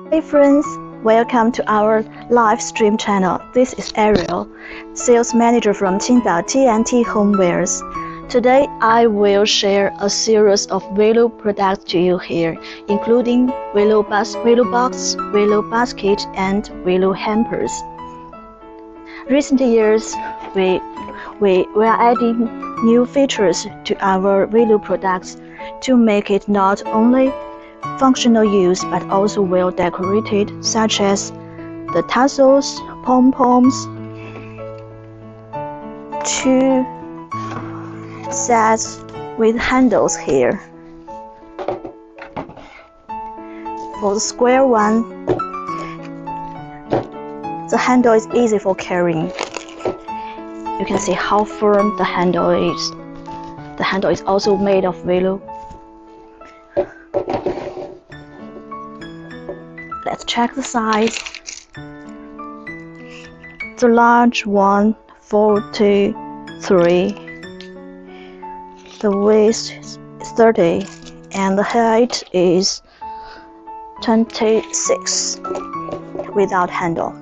Hey friends, welcome to our live stream channel. This is Ariel, sales manager from Qingdao TNT Homewares. Today I will share a series of Willow products to you here, including Willow box, Willow basket, and Willow hampers. Recent years, we are adding new features to our Willow products to make it not only functional use but also well decorated, such as the tassels, pom-poms, 2 sets with handles here. For the square one, the handle is easy for carrying. You can see how firm the handle is. The handle is also made of willow. Let's check the size. The large one, 43. The width is 30, and the height is 26 without handle.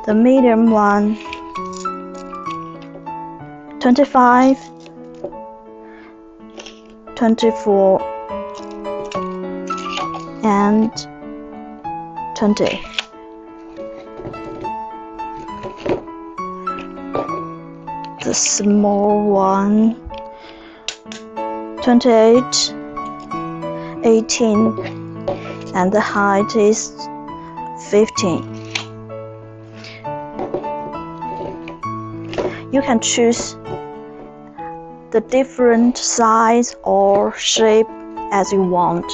The medium one, 25, 24, and 20. The small one, 28, 18, and the height is 15. You can choose the different size or shape as you want.